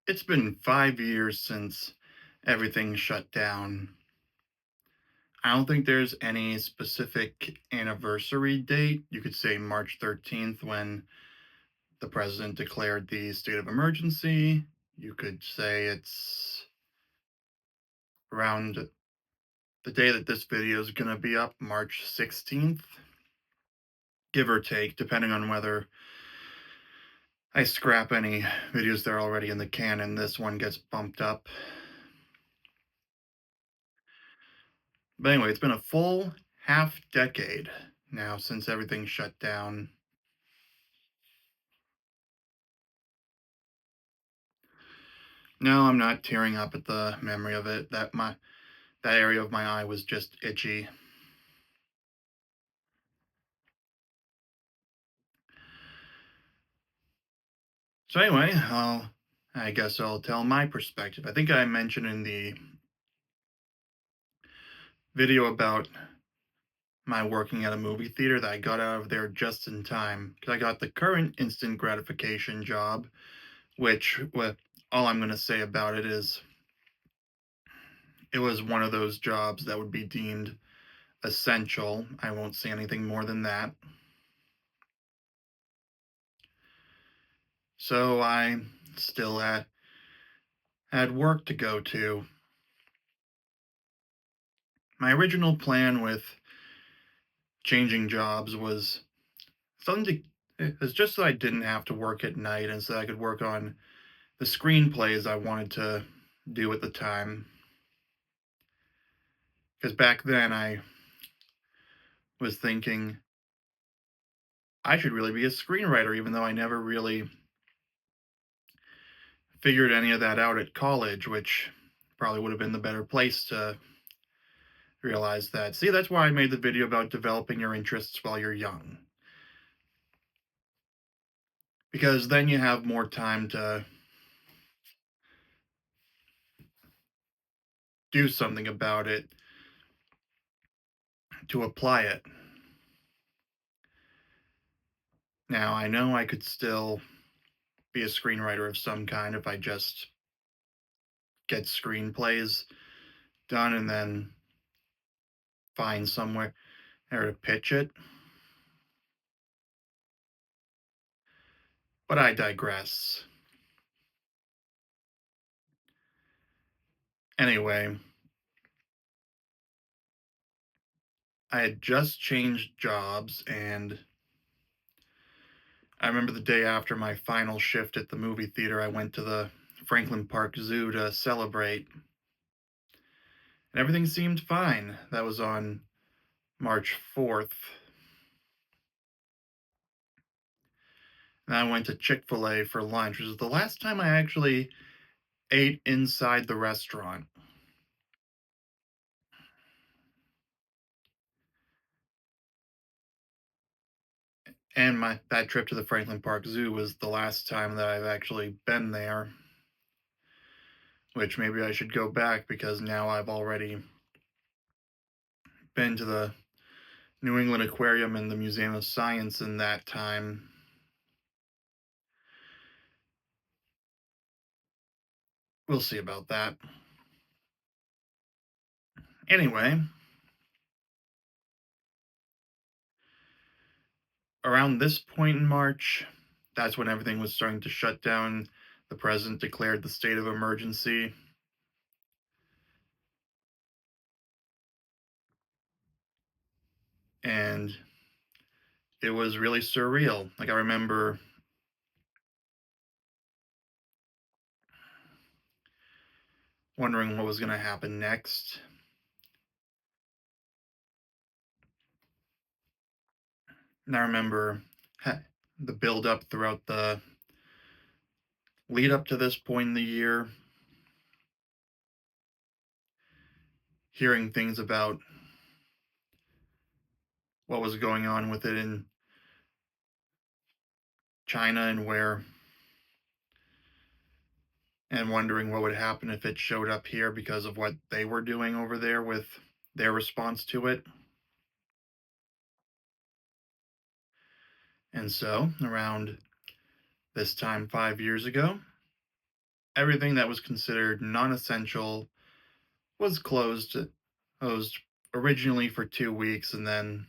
It's been 5 years since everything shut down. I don't think there's any specific anniversary date. You could say March 13th when the president declared the state of emergency. You could say it's around the day that this video is going to be up, March 16th, give or take, depending on whether I scrap any videos that are already in the can and this one gets bumped up. But anyway, it's been a full half decade now since everything shut down. No, I'm not tearing up at the memory of it. That area of my eye was just itchy. So anyway, I guess I'll tell my perspective. I think I mentioned in the video about my working at a movie theater that I got out of there just in time because I got the current instant gratification job, which all I'm going to say about it is it was one of those jobs that would be deemed essential. I won't say anything more than that. So I still had work to go to. My original plan with changing jobs was something it's just so I didn't have to work at night and so I could work on the screenplays I wanted to do at the time. Because back then I was thinking I should really be a screenwriter, even though I never really figured any of that out at college, which probably would have been the better place to realize that. See, that's why I made the video about developing your interests while you're young. Because then you have more time to do something about it, to apply it. Now, I know I could still be a screenwriter of some kind if I just get screenplays done and then find somewhere to pitch it. But I digress. Anyway, I had just changed jobs, and I remember the day after my final shift at the movie theater, I went to the Franklin Park Zoo to celebrate, and everything seemed fine. That was on March 4th. And I went to Chick-fil-A for lunch, which was the last time I actually ate inside the restaurant. And my that trip to the Franklin Park Zoo was the last time that I've actually been there, which maybe I should go back because now I've already been to the New England Aquarium and the Museum of Science in that time. We'll see about that. Anyway, around this point in March, that's when everything was starting to shut down. The president declared the state of emergency, and it was really surreal. Like, I remember wondering what was going to happen next. And I remember the build up throughout the lead up to this point in the year, hearing things about what was going on with it in China and wondering what would happen if it showed up here because of what they were doing over there with their response to it. And so, around this time 5 years ago, everything that was considered non-essential was closed originally for 2 weeks, and then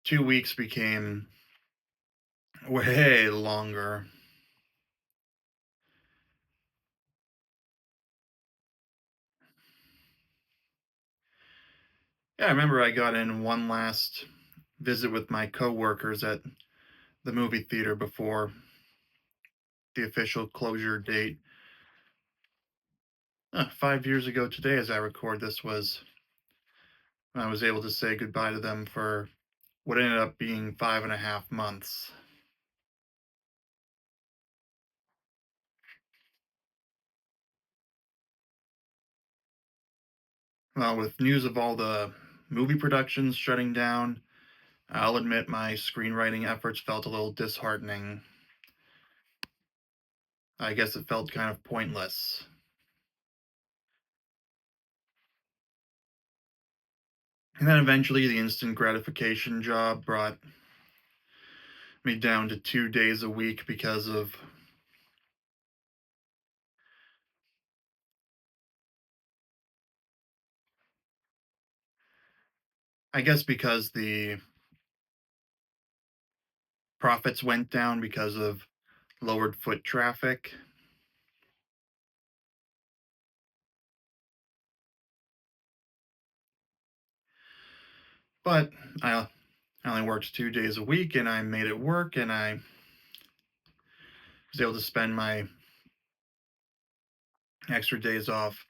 2 weeks became way longer. Yeah, I remember I got in one last visit with my coworkers at the movie theater before the official closure date. 5 years ago today, as I record this, was when I was able to say goodbye to them for what ended up being 5.5 months. Well, with news of all the movie productions shutting down, I'll admit my screenwriting efforts felt a little disheartening. I guess it felt kind of pointless. And then eventually, the instant gratification job brought me down to 2 days a week because of, I guess, because the profits went down because of lowered foot traffic. But I only worked 2 days a week and I made it work, and I was able to spend my extra days off.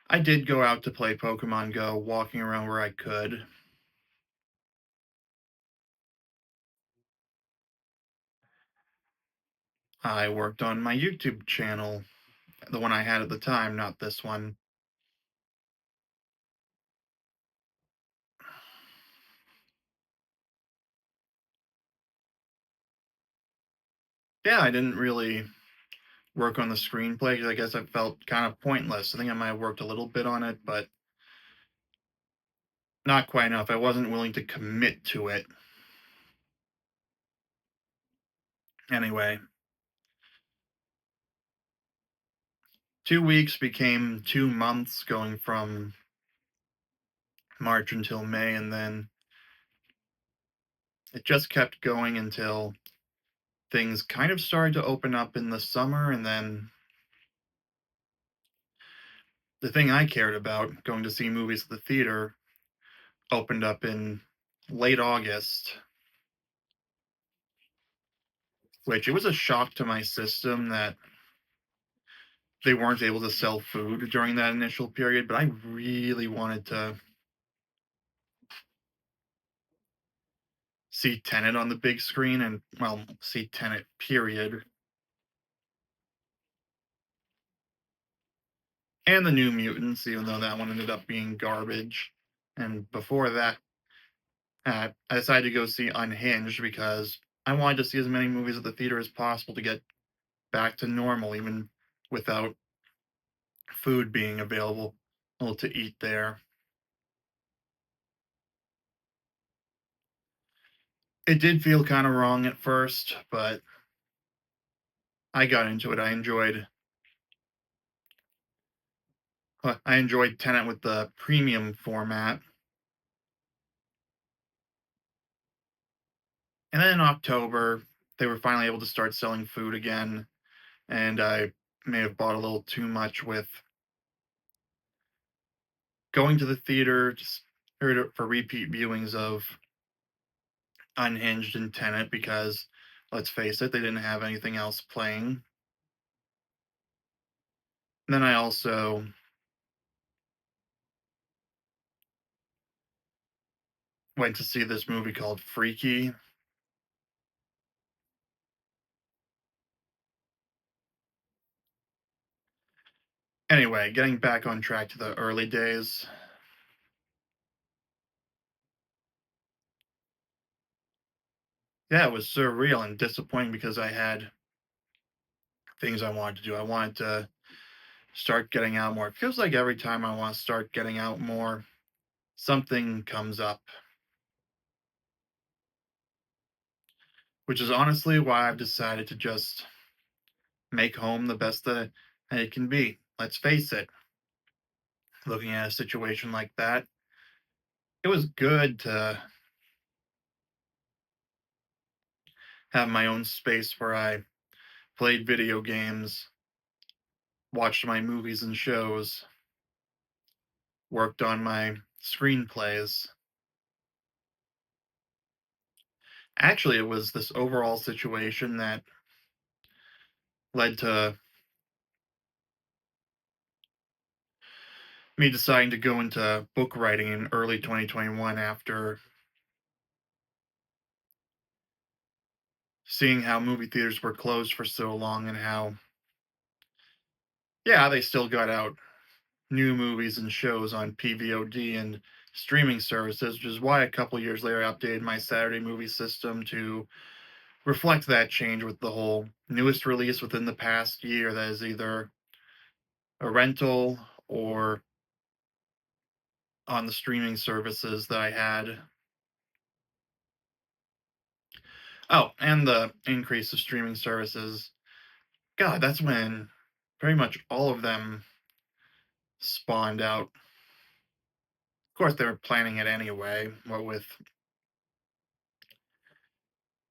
I did go out to play Pokemon Go, walking around where I could. I worked on my YouTube channel, the one I had at the time, not this one. Yeah, I didn't really work on the screenplay because I guess I felt kind of pointless. I think I might have worked a little bit on it, but not quite enough. I wasn't willing to commit to it. Anyway, 2 weeks became 2 months, going from March until May, and then it just kept going until things kind of started to open up in the summer. And then the thing I cared about, going to see movies at the theater, opened up in late August, which it was a shock to my system that they weren't able to sell food during that initial period. But I really wanted to see Tenet on the big screen, and, well, see Tenet, period. And the New Mutants, even though that one ended up being garbage. And before that, I decided to go see Unhinged because I wanted to see as many movies at the theater as possible to get back to normal, even without food being available to eat there. It did feel kind of wrong at first, but I got into it. I enjoyed Tenet with the premium format. And then in October, they were finally able to start selling food again, and I may have bought a little too much with going to the theater just for repeat viewings of Unhinged and Tenet because, let's face it, they didn't have anything else playing. And then I also went to see this movie called Freaky. Anyway, getting back on track to the early days. Yeah, it was surreal and disappointing because I had things I wanted to do. I wanted to start getting out more. It feels like every time I want to start getting out more, something comes up, which is honestly why I've decided to just make home the best that it can be. Let's face it, looking at a situation like that, it was good to have my own space where I played video games, watched my movies and shows, worked on my screenplays. Actually, it was this overall situation that led to me deciding to go into book writing in early 2021 after seeing how movie theaters were closed for so long and how, yeah, they still got out new movies and shows on PVOD and streaming services, which is why a couple years later I updated my Saturday movie system to reflect that change with the whole newest release within the past year that is either a rental or on the streaming services that I had. Oh, and the increase of streaming services. God, that's when pretty much all of them spawned out. Of course, they were planning it anyway, what with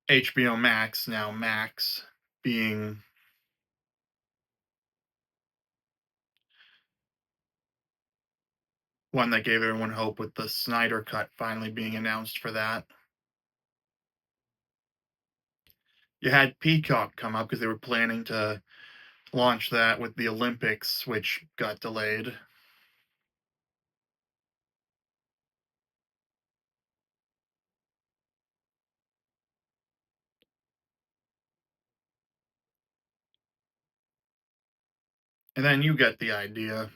HBO Max, now Max, being one that gave everyone hope with the Snyder Cut finally being announced for that. You had Peacock come up because they were planning to launch that with the Olympics, which got delayed. And then you get the idea.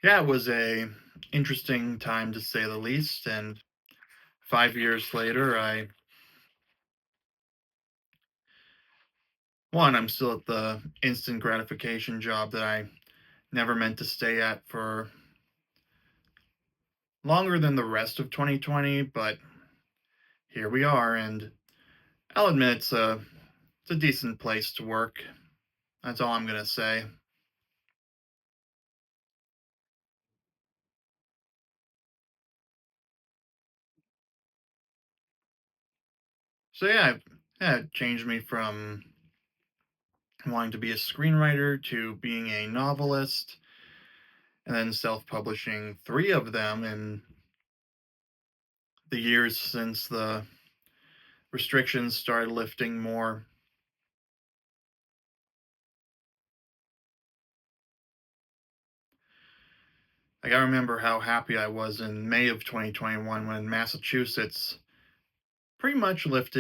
Yeah, it was a interesting time to say the least, and 5 years later, I'm still at the instant gratification job that I never meant to stay at for longer than the rest of 2020, but here we are, and I'll admit it's a decent place to work. That's all I'm gonna say. So yeah, it changed me from wanting to be a screenwriter to being a novelist, and then self-publishing three of them in the years since the restrictions started lifting more. Like I remember how happy I was in May of 2021 when Massachusetts pretty much let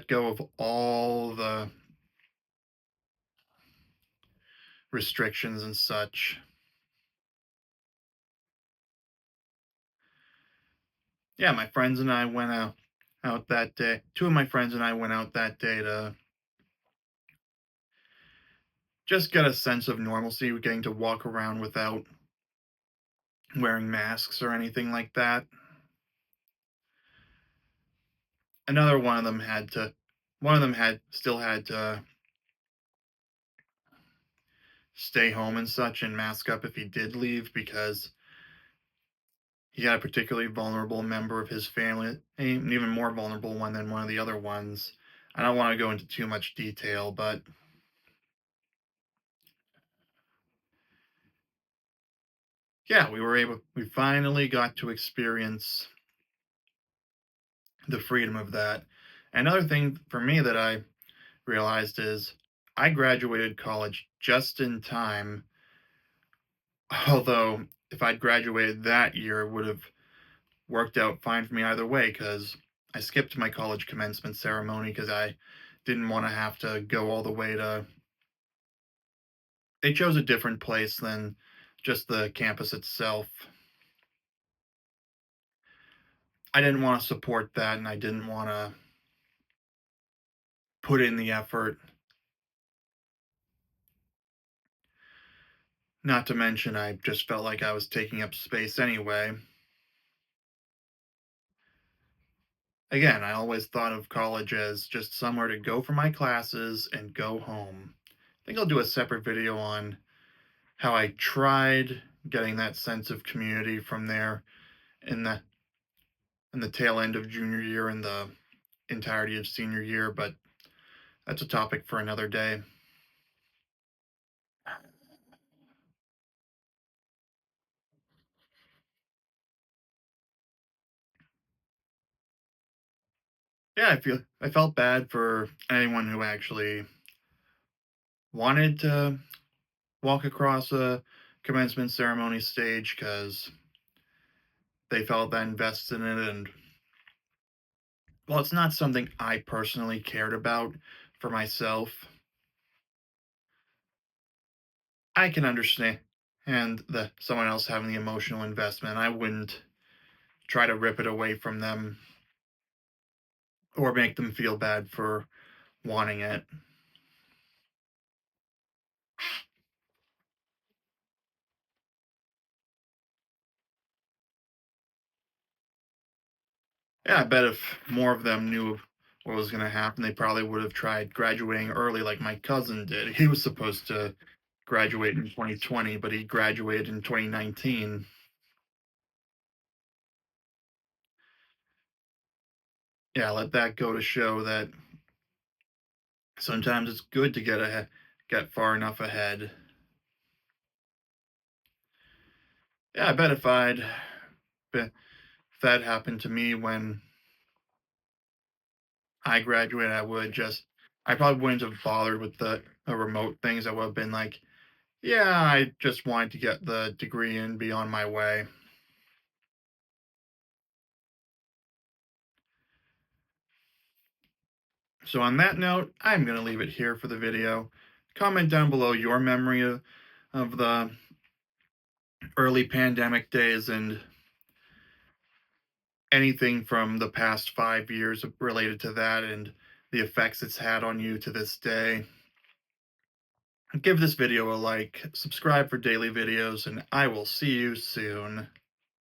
go of all the restrictions and such. Yeah, my friends and I went out that day. Two of my friends and I went out that day to just get a sense of normalcy, getting to walk around without wearing masks or anything like that. Another one of them had still had to stay home and such and mask up if he did leave because he had a particularly vulnerable member of his family, an even more vulnerable one than one of the other ones. I don't want to go into too much detail, but yeah, we finally got to experience the freedom of that. Another thing for me that I realized is I graduated college just in time, although if I'd graduated that year, it would have worked out fine for me either way because I skipped my college commencement ceremony because I didn't want to have to go all the way to. They chose a different place than just the campus itself. I didn't want to support that and I didn't want to put in the effort. Not to mention, I just felt like I was taking up space anyway. Again, I always thought of college as just somewhere to go for my classes and go home. I think I'll do a separate video on how I tried getting that sense of community from there in the tail end of junior year and the entirety of senior year, but that's a topic for another day. Yeah, I felt bad for anyone who actually wanted to walk across a commencement ceremony stage because they felt that invested in it. And well, it's not something I personally cared about for myself. I can understand and the someone else having the emotional investment. I wouldn't try to rip it away from them or make them feel bad for wanting it. Yeah, I bet if more of them knew what was going to happen, they probably would have tried graduating early like my cousin did. He was supposed to graduate in 2020, but he graduated in 2019. Yeah, let that go to show that sometimes it's good to get far enough ahead. Yeah, I bet if that happened to me when I graduated, I probably wouldn't have bothered with the remote things. I would have been like, yeah, I just wanted to get the degree and be on my way. So on that note, I'm going to leave it here for the video. Comment down below your memory of the early pandemic days and anything from the past 5 years related to that and the effects it's had on you to this day. Give this video a like, subscribe for daily videos, and I will see you soon.